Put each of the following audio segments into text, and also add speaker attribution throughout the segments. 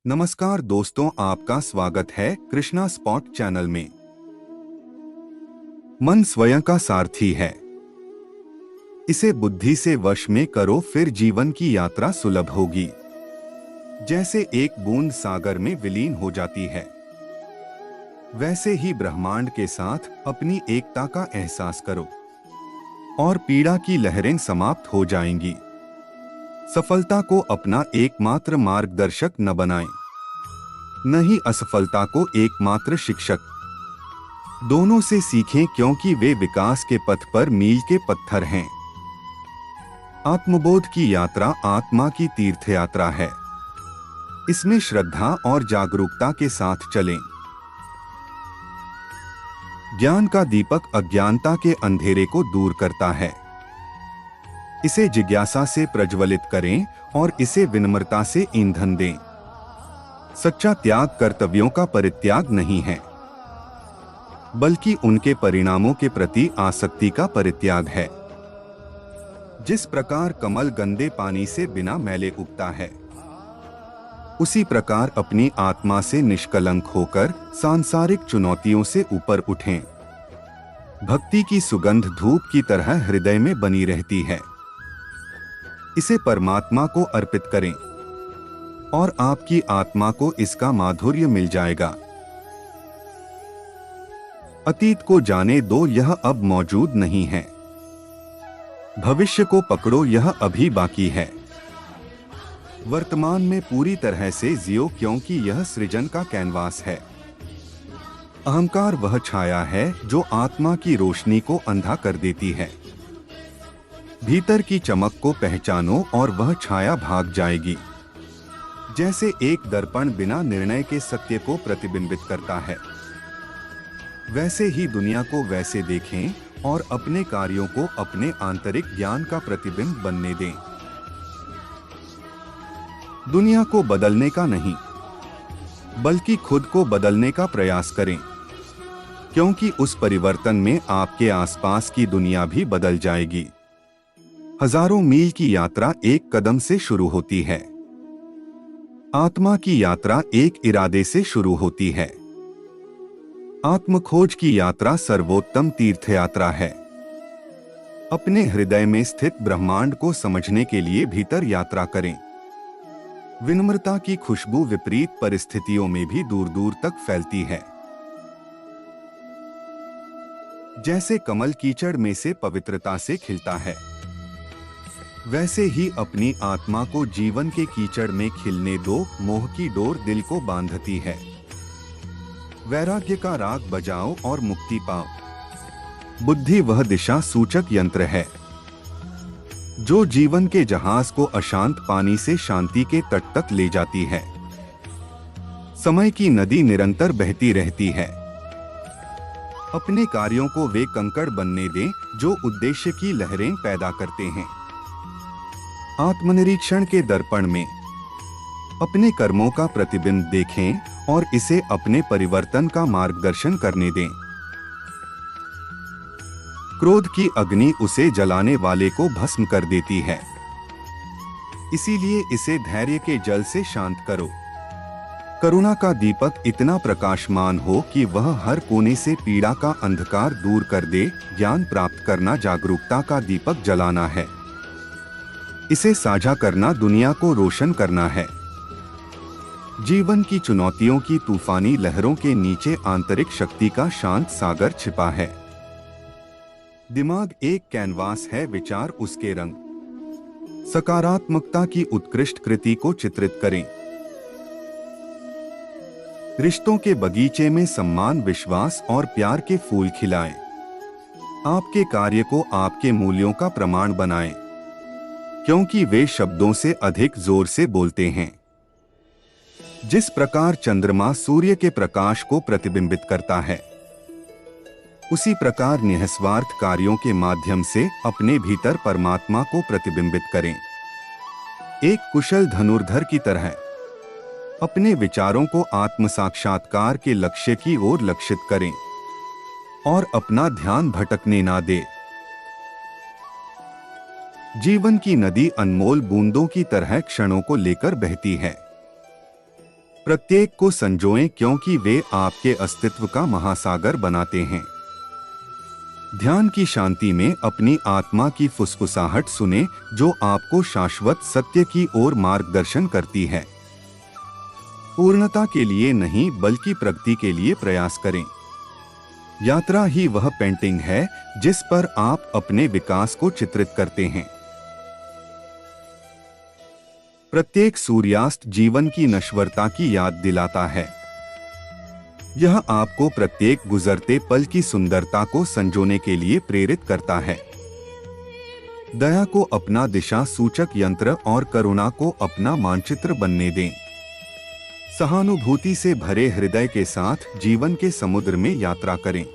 Speaker 1: नमस्कार दोस्तों, आपका स्वागत है कृष्णा स्पॉट चैनल में। मन स्वयं का सारथी है। इसे बुद्धि से वश में करो, फिर जीवन की यात्रा सुलभ होगी। जैसे एक बूंद सागर में विलीन हो जाती है, वैसे ही ब्रह्मांड के साथ अपनी एकता का एहसास करो और पीड़ा की लहरें समाप्त हो जाएंगी। सफलता को अपना एकमात्र मार्गदर्शक न बनाएं, न ही असफलता को एकमात्र शिक्षक। दोनों से सीखें, क्योंकि वे विकास के पथ पर मील के पत्थर हैं। आत्मबोध की यात्रा आत्मा की तीर्थ यात्रा है। इसमें श्रद्धा और जागरूकता के साथ चलें। ज्ञान का दीपक अज्ञानता के अंधेरे को दूर करता है। इसे जिज्ञासा से प्रज्वलित करें और इसे विनम्रता से ईंधन दें। सच्चा त्याग कर्तव्यों का परित्याग नहीं है, बल्कि उनके परिणामों के प्रति आसक्ति का परित्याग है। जिस प्रकार कमल गंदे पानी से बिना मैले उगता है, उसी प्रकार अपनी आत्मा से निष्कलंक होकर सांसारिक चुनौतियों से ऊपर उठें। भक्ति की सुगंध धूप की तरह हृदय में बनी रहती है। इसे परमात्मा को अर्पित करें और आपकी आत्मा को इसका माधुर्य मिल जाएगा। अतीत को जाने दो, यह अब मौजूद नहीं है। भविष्य को पकड़ो, यह अभी बाकी है। वर्तमान में पूरी तरह से जियो, क्योंकि यह सृजन का कैनवास है। अहंकार वह छाया है जो आत्मा की रोशनी को अंधा कर देती है। भीतर की चमक को पहचानो और वह छाया भाग जाएगी। जैसे एक दर्पण बिना निर्णय के सत्य को प्रतिबिंबित करता है, वैसे ही दुनिया को वैसे देखें और अपने कार्यों को अपने आंतरिक ज्ञान का प्रतिबिंब बनने दें। दुनिया को बदलने का नहीं, बल्कि खुद को बदलने का प्रयास करें, क्योंकि उस परिवर्तन में आपके आसपास की दुनिया भी बदल जाएगी। हजारों मील की यात्रा एक कदम से शुरू होती है। आत्मा की यात्रा एक इरादे से शुरू होती है। आत्मखोज की यात्रा सर्वोत्तम तीर्थ यात्रा है। अपने हृदय में स्थित ब्रह्मांड को समझने के लिए भीतर यात्रा करें। विनम्रता की खुशबू विपरीत परिस्थितियों में भी दूर दूर तक फैलती है। जैसे कमल कीचड़ में से पवित्रता से खिलता है, वैसे ही अपनी आत्मा को जीवन के कीचड़ में खिलने दो। मोह की डोर दिल को बांधती है। वैराग्य का राग बजाओ और मुक्ति पाओ। बुद्धि वह दिशा सूचक यंत्र है जो जीवन के जहाज को अशांत पानी से शांति के तट तक ले जाती है। समय की नदी निरंतर बहती रहती है। अपने कार्यों को वे कंकड़ बनने दें जो उद्देश्य की लहरें पैदा करते हैं। आत्मनिरीक्षण के दर्पण में अपने कर्मों का प्रतिबिंब देखें और इसे अपने परिवर्तन का मार्गदर्शन करने दें। क्रोध की अग्नि उसे जलाने वाले को भस्म कर देती है, इसीलिए इसे धैर्य के जल से शांत करो। करुणा का दीपक इतना प्रकाशमान हो कि वह हर कोने से पीड़ा का अंधकार दूर कर दे। ज्ञान प्राप्त करना जागरूकता का दीपक जलाना है। इसे साझा करना दुनिया को रोशन करना है। जीवन की चुनौतियों की तूफानी लहरों के नीचे आंतरिक शक्ति का शांत सागर छिपा है। दिमाग एक कैनवास है, विचार उसके रंग। सकारात्मकता की उत्कृष्ट कृति को चित्रित करें। रिश्तों के बगीचे में सम्मान, विश्वास और प्यार के फूल खिलाएं। आपके कार्य को आपके मूल्यों का प्रमाण बनाएं, क्योंकि वे शब्दों से अधिक जोर से बोलते हैं। जिस प्रकार चंद्रमा सूर्य के प्रकाश को प्रतिबिंबित करता है, उसी प्रकार निस्वार्थ कार्यों के माध्यम से अपने भीतर परमात्मा को प्रतिबिंबित करें। एक कुशल धनुर्धर की तरह अपने विचारों को आत्म साक्षात्कार के लक्ष्य की ओर लक्षित करें और अपना ध्यान भटकने ना दें। जीवन की नदी अनमोल बूंदों की तरह क्षणों को लेकर बहती है। प्रत्येक को संजोएं क्योंकि वे आपके अस्तित्व का महासागर बनाते हैं। ध्यान की शांति में अपनी आत्मा की फुसफुसाहट सुने जो आपको शाश्वत सत्य की ओर मार्गदर्शन करती है। पूर्णता के लिए नहीं बल्कि प्रगति के लिए प्रयास करें। यात्रा ही वह पेंटिंग है जिस पर आप अपने विकास को चित्रित करते हैं। प्रत्येक सूर्यास्त जीवन की नश्वरता की याद दिलाता है। यह आपको प्रत्येक गुजरते पल की सुंदरता को संजोने के लिए प्रेरित करता है। दया को अपना दिशा सूचक यंत्र और करुणा को अपना मानचित्र बनने दें। सहानुभूति से भरे हृदय के साथ जीवन के समुद्र में यात्रा करें।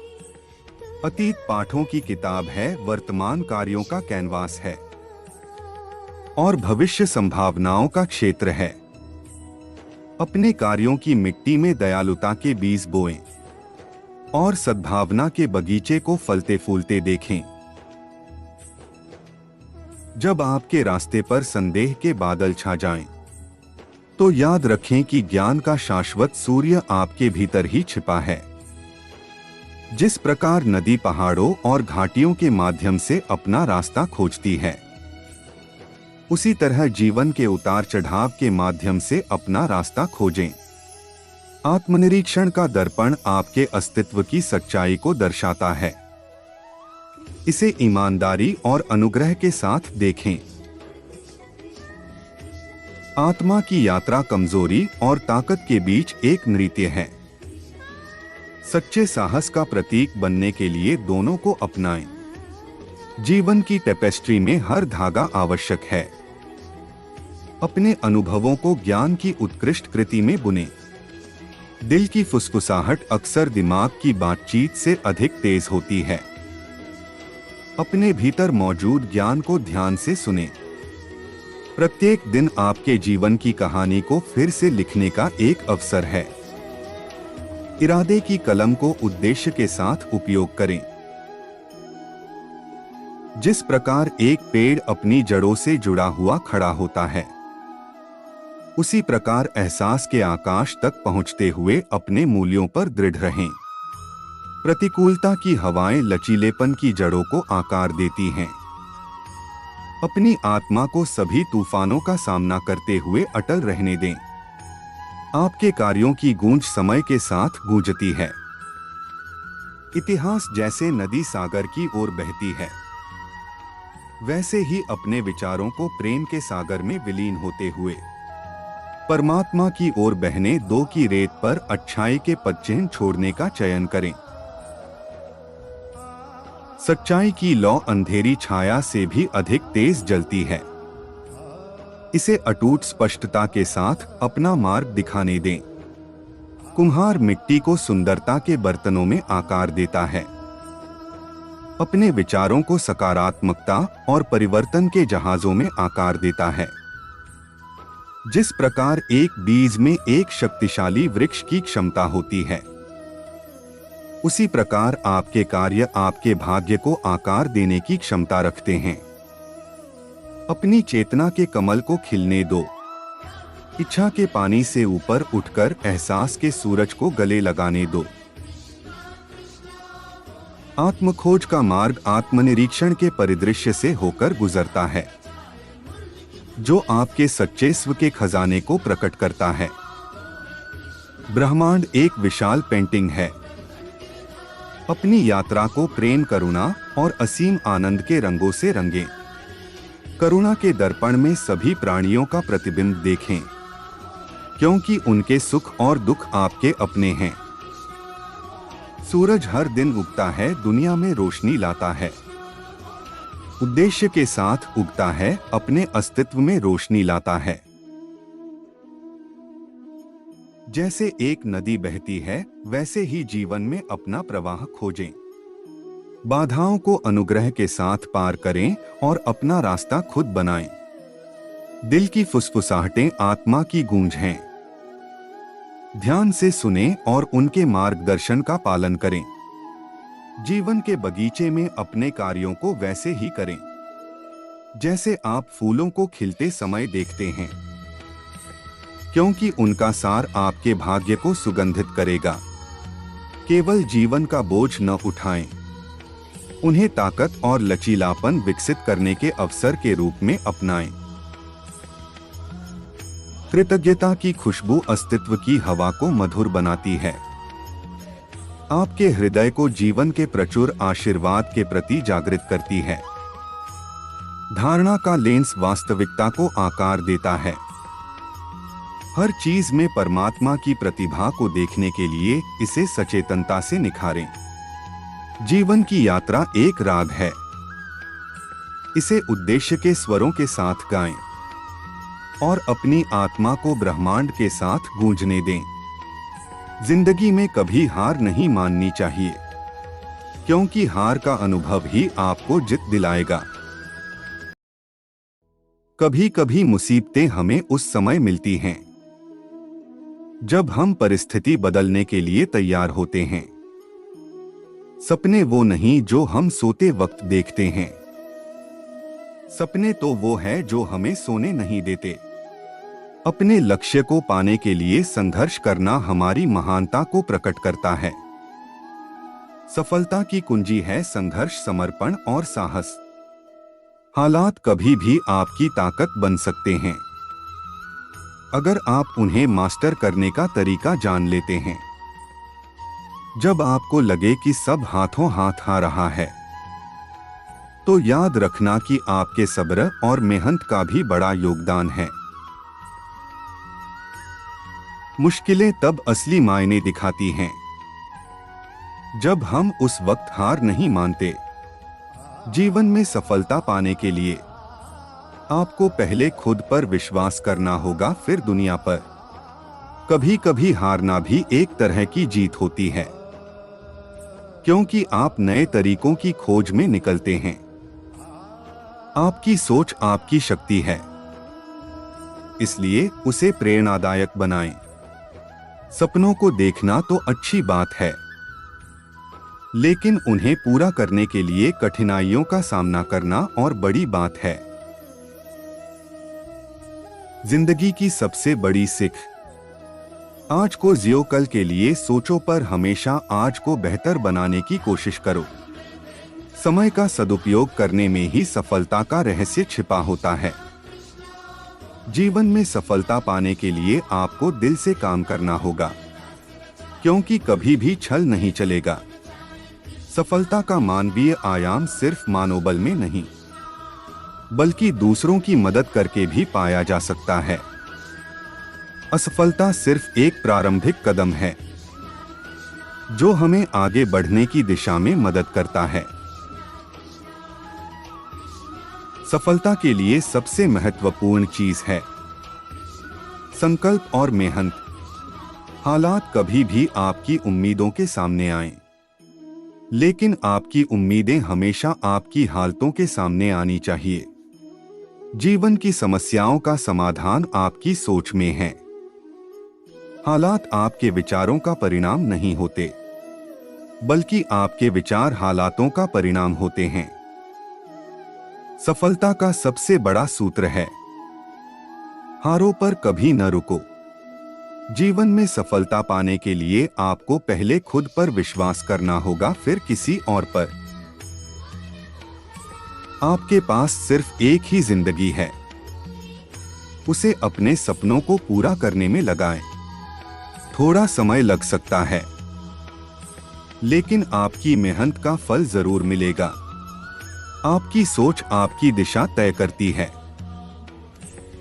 Speaker 1: अतीत पाठों की किताब है, वर्तमान कार्यों का कैनवास है और भविष्य संभावनाओं का क्षेत्र है। अपने कार्यों की मिट्टी में दयालुता के बीज बोएं और सद्भावना के बगीचे को फलते फूलते देखें। जब आपके रास्ते पर संदेह के बादल छा जाएं, तो याद रखें कि ज्ञान का शाश्वत सूर्य आपके भीतर ही छिपा है। जिस प्रकार नदी पहाड़ों और घाटियों के माध्यम से अपना रास्ता खोजती है, उसी तरह जीवन के उतार चढ़ाव के माध्यम से अपना रास्ता खोजें। आत्मनिरीक्षण का दर्पण आपके अस्तित्व की सच्चाई को दर्शाता है। इसे ईमानदारी और अनुग्रह के साथ देखें। आत्मा की यात्रा कमजोरी और ताकत के बीच एक नृत्य है। सच्चे साहस का प्रतीक बनने के लिए दोनों को अपनाएं। जीवन की टेपेस्ट्री में हर धागा आवश्यक है। अपने अनुभवों को ज्ञान की उत्कृष्ट कृति में बुनें। दिल की फुसफुसाहट अक्सर दिमाग की बातचीत से अधिक तेज होती है। अपने भीतर मौजूद ज्ञान को ध्यान से सुनें। प्रत्येक दिन आपके जीवन की कहानी को फिर से लिखने का एक अवसर है। इरादे की कलम को उद्देश्य के साथ उपयोग करें। जिस प्रकार एक पेड़ अपनी जड़ों से जुड़ा हुआ खड़ा होता है, उसी प्रकार एहसास के आकाश तक पहुंचते हुए अपने मूल्यों पर दृढ़ रहें। प्रतिकूलता की हवाएं लचीलेपन की जड़ों को आकार देती हैं। अपनी आत्मा को सभी तूफानों का सामना करते हुए अटल रहने दें। आपके कार्यों की गूंज समय के साथ गूंजती है। इतिहास जैसे नदी सागर की ओर बहती है, वैसे ही अपने विचारों को प्रेम के सागर में विलीन होते हुए परमात्मा की ओर बहने दो की रेत पर अच्छाई के पदचिह्न छोड़ने का चयन करें। सच्चाई की लौ अंधेरी छाया से भी अधिक तेज जलती है। इसे अटूट स्पष्टता के साथ अपना मार्ग दिखाने दें। कुम्हार मिट्टी को सुंदरता के बर्तनों में आकार देता है। अपने विचारों को सकारात्मकता और परिवर्तन के जहाजों में आकार देता है। जिस प्रकार एक बीज में एक शक्तिशाली वृक्ष की क्षमता होती है, उसी प्रकार आपके कार्य आपके भाग्य को आकार देने की क्षमता रखते हैं। अपनी चेतना के कमल को खिलने दो। इच्छा के पानी से ऊपर उठकर एहसास के सूरज को गले लगाने दो। आत्मखोज का मार्ग आत्मनिरीक्षण के परिदृश्य से होकर गुजरता है, जो आपके सच्चे स्व के खजाने को प्रकट करता है। ब्रह्मांड एक विशाल पेंटिंग है। अपनी यात्रा को प्रेम, करुणा और असीम आनंद के रंगों से रंगें। करुणा के दर्पण में सभी प्राणियों का प्रतिबिंब देखें, क्योंकि उनके सुख और दुख आपके अपने हैं। सूरज हर दिन उगता है, दुनिया में रोशनी लाता है। उद्देश्य के साथ उगता है, अपने अस्तित्व में रोशनी लाता है। जैसे एक नदी बहती है, वैसे ही जीवन में अपना प्रवाह खोजें। बाधाओं को अनुग्रह के साथ पार करें और अपना रास्ता खुद बनाएं। दिल की फुसफुसाहटें आत्मा की गूंज हैं। ध्यान से सुनें और उनके मार्गदर्शन का पालन करें। जीवन के बगीचे में अपने कार्यों को वैसे ही करें जैसे आप फूलों को खिलते समय देखते हैं, क्योंकि उनका सार आपके भाग्य को सुगंधित करेगा। केवल जीवन का बोझ न उठाएं, उन्हें ताकत और लचीलापन विकसित करने के अवसर के रूप में अपनाएं। कृतज्ञता की खुशबू अस्तित्व की हवा को मधुर बनाती है, आपके हृदय को जीवन के प्रचुर आशीर्वाद के प्रति जागृत करती है। धारणा का लेंस वास्तविकता को आकार देता है। हर चीज में परमात्मा की प्रतिभा को देखने के लिए इसे सचेतनता से निखारें। जीवन की यात्रा एक राग है, इसे उद्देश्य के स्वरों के साथ गाएं और अपनी आत्मा को ब्रह्मांड के साथ गूंजने दें। जिंदगी में कभी हार नहीं माननी चाहिए, क्योंकि हार का अनुभव ही आपको जीत दिलाएगा। कभी कभी मुसीबतें हमें उस समय मिलती हैं जब हम परिस्थिति बदलने के लिए तैयार होते हैं। सपने वो नहीं जो हम सोते वक्त देखते हैं, सपने तो वो है जो हमें सोने नहीं देते। अपने लक्ष्य को पाने के लिए संघर्ष करना हमारी महानता को प्रकट करता है। सफलता की कुंजी है संघर्ष, समर्पण और साहस। हालात कभी भी आपकी ताकत बन सकते हैं, अगर आप उन्हें मास्टर करने का तरीका जान लेते हैं। जब आपको लगे कि सब हाथों हाथ आ रहा है, तो याद रखना कि आपके सब्र और मेहनत का भी बड़ा योगदान है। मुश्किलें तब असली मायने दिखाती हैं जब हम उस वक्त हार नहीं मानते। जीवन में सफलता पाने के लिए आपको पहले खुद पर विश्वास करना होगा, फिर दुनिया पर। कभी कभी हारना भी एक तरह की जीत होती है, क्योंकि आप नए तरीकों की खोज में निकलते हैं। आपकी सोच आपकी शक्ति है, इसलिए उसे प्रेरणादायक बनाएं। सपनों को देखना तो अच्छी बात है, लेकिन उन्हें पूरा करने के लिए कठिनाइयों का सामना करना और बड़ी बात है। जिंदगी की सबसे बड़ी सीख, आज को जियो कल के लिए सोचो, पर हमेशा आज को बेहतर बनाने की कोशिश करो। समय का सदुपयोग करने में ही सफलता का रहस्य छिपा होता है। जीवन में सफलता पाने के लिए आपको दिल से काम करना होगा, क्योंकि कभी भी छल नहीं चलेगा। सफलता का मानवीय आयाम सिर्फ मनोबल में नहीं, बल्कि दूसरों की मदद करके भी पाया जा सकता है। असफलता सिर्फ एक प्रारंभिक कदम है, जो हमें आगे बढ़ने की दिशा में मदद करता है। सफलता के लिए सबसे महत्वपूर्ण चीज है संकल्प और मेहनत। हालात कभी भी आपकी उम्मीदों के सामने आएं, लेकिन आपकी उम्मीदें हमेशा आपकी हालतों के सामने आनी चाहिए। जीवन की समस्याओं का समाधान आपकी सोच में है। हालात आपके विचारों का परिणाम नहीं होते, बल्कि आपके विचार हालातों का परिणाम होते हैं। सफलता का सबसे बड़ा सूत्र है, हारों पर कभी न रुको। जीवन में सफलता पाने के लिए आपको पहले खुद पर विश्वास करना होगा, फिर किसी और पर। आपके पास सिर्फ एक ही जिंदगी है, उसे अपने सपनों को पूरा करने में लगाएं। थोड़ा समय लग सकता है, लेकिन आपकी मेहनत का फल जरूर मिलेगा। आपकी सोच आपकी दिशा तय करती है,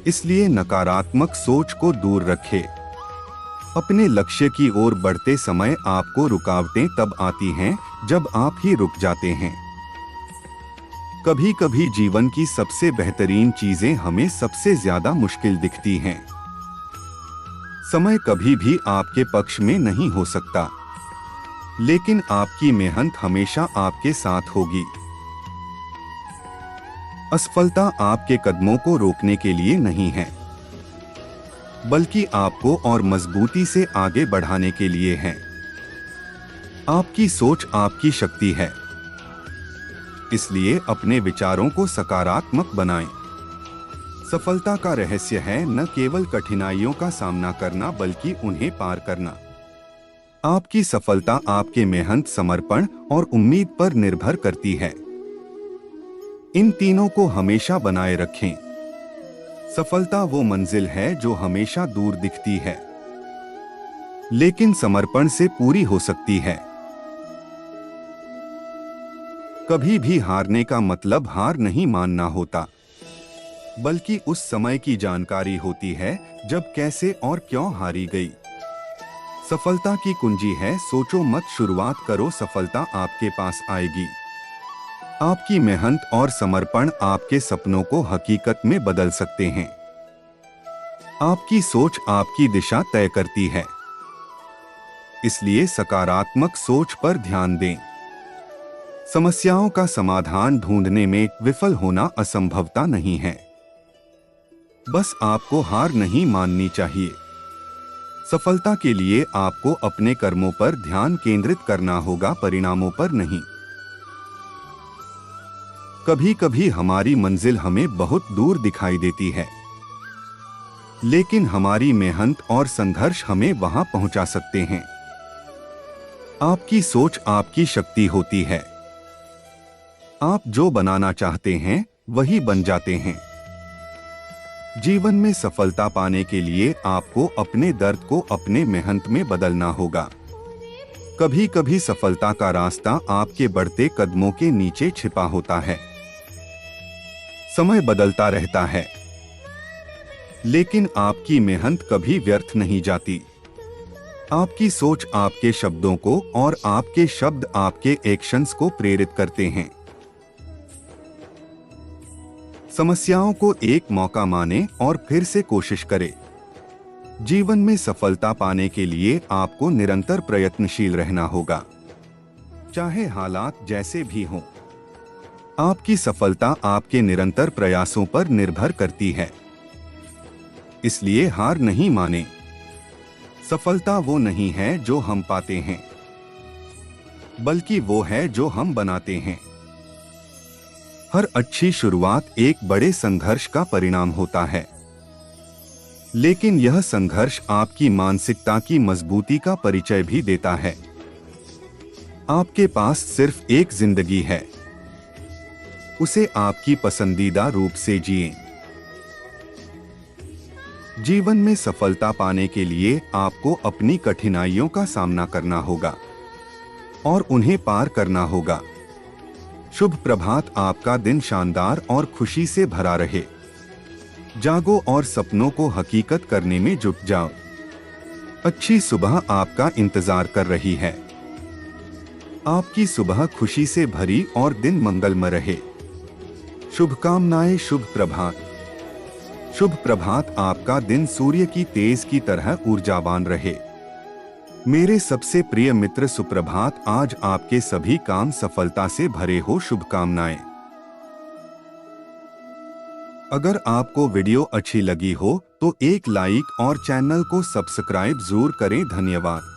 Speaker 1: इसलिए नकारात्मक सोच को दूर रखें। अपने लक्ष्य की ओर बढ़ते समय आपको रुकावटें तब आती हैं जब आप ही रुक जाते हैं। कभी कभी जीवन की सबसे बेहतरीन चीजें हमें सबसे ज्यादा मुश्किल दिखती हैं। समय कभी भी आपके पक्ष में नहीं हो सकता, लेकिन आपकी मेहनत हमेशा आपके साथ होगी। असफलता आपके कदमों को रोकने के लिए नहीं है, बल्कि आपको और मजबूती से आगे बढ़ाने के लिए है। आपकी सोच आपकी शक्ति है, इसलिए अपने विचारों को सकारात्मक बनाएं। सफलता का रहस्य है न केवल कठिनाइयों का सामना करना बल्कि उन्हें पार करना। आपकी सफलता आपके मेहनत, समर्पण और उम्मीद पर निर्भर करती है। इन तीनों को हमेशा बनाए रखें। सफलता वो मंजिल है जो हमेशा दूर दिखती है, लेकिन समर्पण से पूरी हो सकती है। कभी भी हारने का मतलब हार नहीं मानना होता, बल्कि उस समय की जानकारी होती है जब कैसे और क्यों हारी गई। सफलता की कुंजी है सोचो मत, शुरुआत करो, सफलता आपके पास आएगी। आपकी मेहनत और समर्पण आपके सपनों को हकीकत में बदल सकते हैं। आपकी सोच आपकी दिशा तय करती है, इसलिए सकारात्मक सोच पर ध्यान दें। समस्याओं का समाधान ढूंढने में विफल होना असंभवता नहीं है, बस आपको हार नहीं माननी चाहिए। सफलता के लिए आपको अपने कर्मों पर ध्यान केंद्रित करना होगा, परिणामों पर नहीं। कभी कभी हमारी मंजिल हमें बहुत दूर दिखाई देती है, लेकिन हमारी मेहनत और संघर्ष हमें वहां पहुंचा सकते हैं। आपकी सोच आपकी शक्ति होती है। आप जो बनाना चाहते हैं वही बन जाते हैं। जीवन में सफलता पाने के लिए आपको अपने दर्द को अपने मेहनत में बदलना होगा। कभी कभी सफलता का रास्ता आपके बढ़ते कदमों के नीचे छिपा होता है। समय बदलता रहता है, लेकिन आपकी मेहनत कभी व्यर्थ नहीं जाती। आपकी सोच आपके शब्दों को और आपके शब्द आपके एक्शंस को प्रेरित करते हैं। समस्याओं को एक मौका माने और फिर से कोशिश करें। जीवन में सफलता पाने के लिए आपको निरंतर प्रयत्नशील रहना होगा, चाहे हालात जैसे भी हों। आपकी सफलता आपके निरंतर प्रयासों पर निर्भर करती है, इसलिए हार नहीं माने। सफलता वो नहीं है जो हम पाते हैं, बल्कि वो है जो हम बनाते हैं। हर अच्छी शुरुआत एक बड़े संघर्ष का परिणाम होता है, लेकिन यह संघर्ष आपकी मानसिकता की मजबूती का परिचय भी देता है। आपके पास सिर्फ एक जिंदगी है, उसे आपकी पसंदीदा रूप से जिएं। जीवन में सफलता पाने के लिए आपको अपनी कठिनाइयों का सामना करना होगा और उन्हें पार करना होगा। शुभ प्रभात, आपका दिन शानदार और खुशी से भरा रहे। जागो और सपनों को हकीकत करने में जुट जाओ। अच्छी सुबह आपका इंतजार कर रही है। आपकी सुबह खुशी से भरी और दिन मंगलमय रहे। शुभकामनाएं। शुभ प्रभात। शुभ प्रभात, आपका दिन सूर्य की तेज की तरह ऊर्जावान रहे। मेरे सबसे प्रिय मित्र, सुप्रभात। आज आपके सभी काम सफलता से भरे हो। शुभकामनाएं। अगर आपको वीडियो अच्छी लगी हो तो एक लाइक और चैनल को सब्सक्राइब जरूर करें। धन्यवाद।